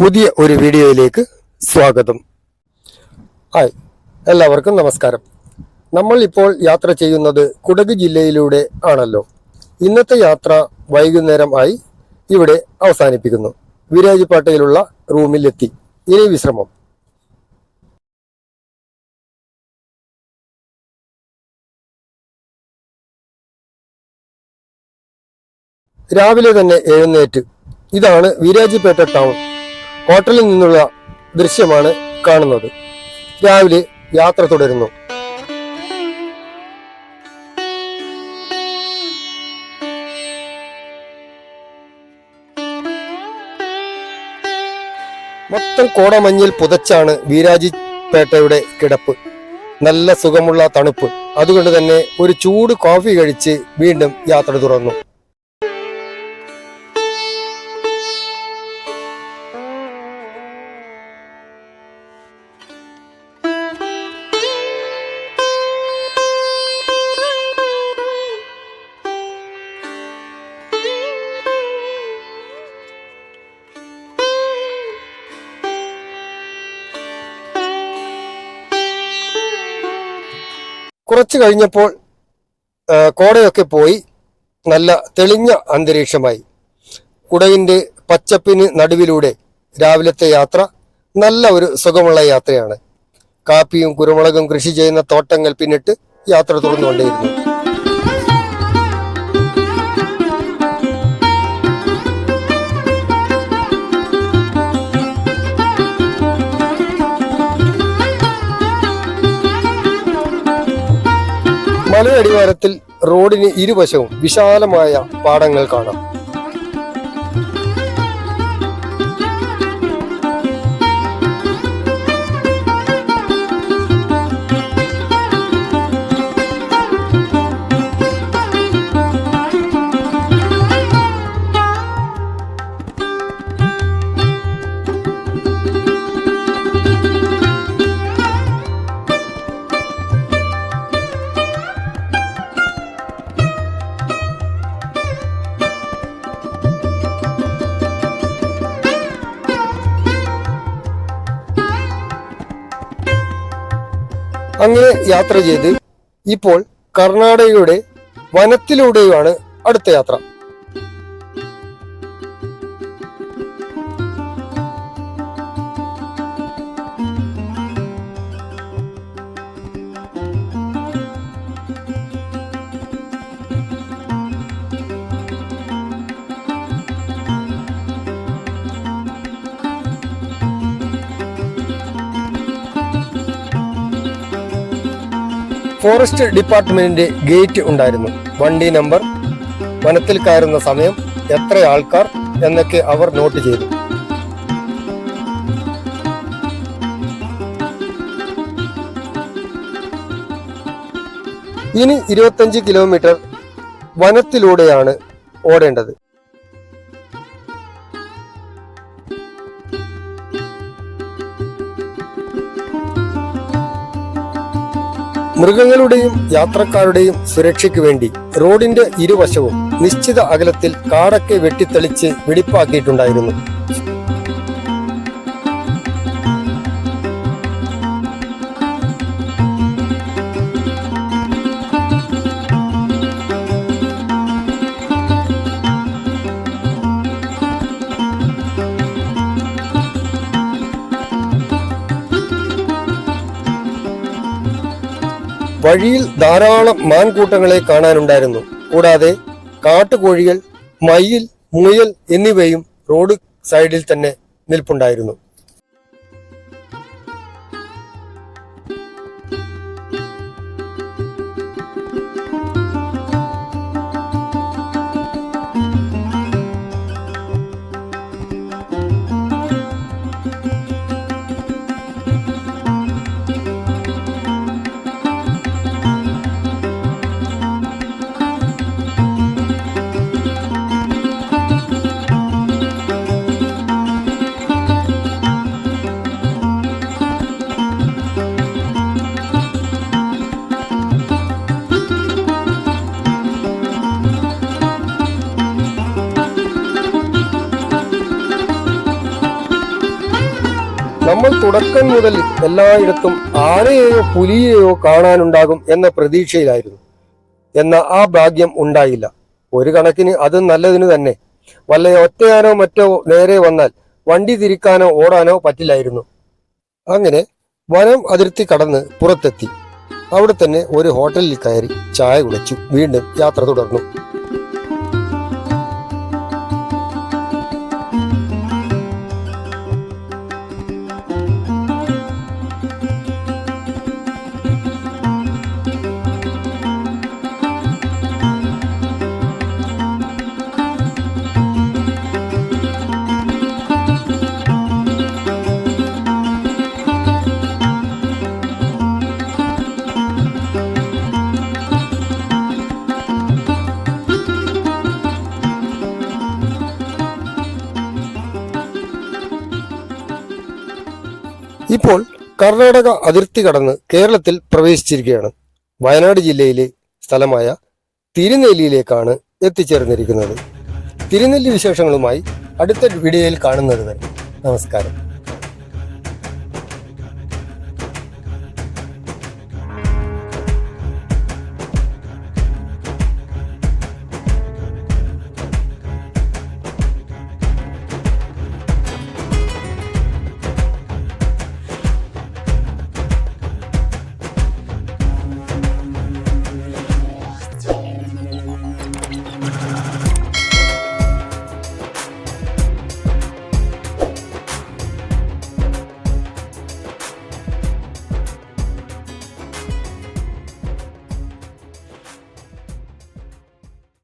പുതിയ ഒരു വീഡിയോയിലേക്ക് സ്വാഗതം. ഹായ്, എല്ലാവർക്കും നമസ്കാരം. നമ്മൾ ഇപ്പോൾ യാത്ര ചെയ്യുന്നത് കുടക് ജില്ലയിലൂടെ ആണല്ലോ. ഇന്നത്തെ യാത്ര വൈകുന്നേരം ആയി ഇവിടെ അവസാനിപ്പിക്കുന്നു. വിരാജിപ്പാട്ടയിലുള്ള റൂമിലെത്തി. ഇനി വിശ്രമം. രാവിലെ തന്നെ എഴുന്നേറ്റ് ഇതാണ് വിരാജിപ്പേട്ട ടൗൺ. ഹോട്ടലിൽ നിന്നുള്ള ദൃശ്യമാണ് കാണുന്നത്. രാവിലെ യാത്ര തുടരുന്നു. മൊത്തം കോടമഞ്ഞിൽ പുതച്ചാണ് വീരാജിപ്പേട്ടയുടെ കിടപ്പ്. നല്ല സുഖമുള്ള തണുപ്പ്. അതുകൊണ്ട് തന്നെ ഒരു ചൂട് കോഫി കഴിച്ച് വീണ്ടും യാത്ര തുടർന്നു. കുറച്ച് കഴിഞ്ഞപ്പോൾ കോടയൊക്കെ പോയി നല്ല തെളിഞ്ഞ അന്തരീക്ഷമായി. കുടകിൻ്റെ പച്ചപ്പിന് നടുവിലൂടെ രാവിലത്തെ യാത്ര നല്ല ഒരു സുഖമുള്ള യാത്രയാണ്. കാപ്പിയും കുരുമുളകും കൃഷി ചെയ്യുന്ന തോട്ടങ്ങൾ പിന്നിട്ട് യാത്ര തുടർന്നുകൊണ്ടേയിരുന്നു. മലയടിവാരത്തിൽ റോഡിന് ഇരുവശവും വിശാലമായ പാടങ്ങൾ കാണാം. അങ്ങനെ യാത്ര ചെയ്ത് ഇപ്പോൾ കർണാടകയുടെ വനത്തിലൂടെയാണ് അടുത്ത യാത്ര. ഫോറസ്റ്റ് ഡിപ്പാർട്ട്മെന്റിന്റെ ഗേറ്റ് ഉണ്ടായിരുന്നു. വണ്ടി നമ്പർ, വനത്തിൽ കയറുന്ന സമയം, എത്ര ആൾക്കാർ എന്നൊക്കെ അവർ നോട്ട് ചെയ്തു. ഇനി 25 കിലോമീറ്റർ വനത്തിലൂടെയാണ് ഓടേണ്ടത്. മൃഗങ്ങളുടെയും യാത്രക്കാരുടെയും സുരക്ഷയ്ക്ക് വേണ്ടി റോഡിന്റെ ഇരുവശവും നിശ്ചിത അകലത്തിൽ കാടൊക്കെ വെട്ടിത്തെളിച്ച് വെടിപ്പാക്കിയിട്ടുണ്ടായിരുന്നു. വഴിയിൽ ധാരാളം മാൻകൂട്ടങ്ങളെ കാണാനുണ്ടായിരുന്നു. കൂടാതെ കാട്ടുകോഴികൾ, മയിൽ, മുയൽ എന്നിവയും റോഡ് സൈഡിൽ തന്നെ നിൽപ്പുണ്ടായിരുന്നു. നമ്മൾ തുടക്കം മുതൽ എല്ലായിടത്തും ആനയെയോ പുലിയെയോ കാണാനുണ്ടാകും എന്ന പ്രതീക്ഷയിലായിരുന്നു. എന്നാൽ ആ ഭാഗ്യം ഉണ്ടായില്ല. ഒരു കണക്കിന് അത് നല്ലതിന് തന്നെ. വല്ല ഒറ്റയാനോ മറ്റോ നേരെ വന്നാൽ വണ്ടി തിരിക്കാനോ ഓടാനോ പറ്റില്ലായിരുന്നു. അങ്ങനെ വനം അതിർത്തി കടന്ന് പുറത്തെത്തി. അവിടെ തന്നെ ഒരു ഹോട്ടലിൽ കയറി ചായ കുടിച്ചു. വീണ്ടും യാത്ര തുടർന്നു. ഇപ്പോൾ കർണാടക അതിർത്തി കടന്ന് കേരളത്തിൽ പ്രവേശിച്ചിരിക്കുകയാണ്. വയനാട് ജില്ലയിലെ സ്ഥലമായ തിരുനെല്ലിയിലേക്കാണ് എത്തിച്ചേർന്നിരിക്കുന്നത്. തിരുനെല്ലി വിശേഷങ്ങളുമായി അടുത്ത വീഡിയോയിൽ കാണുന്നത് വരെ നമസ്കാരം.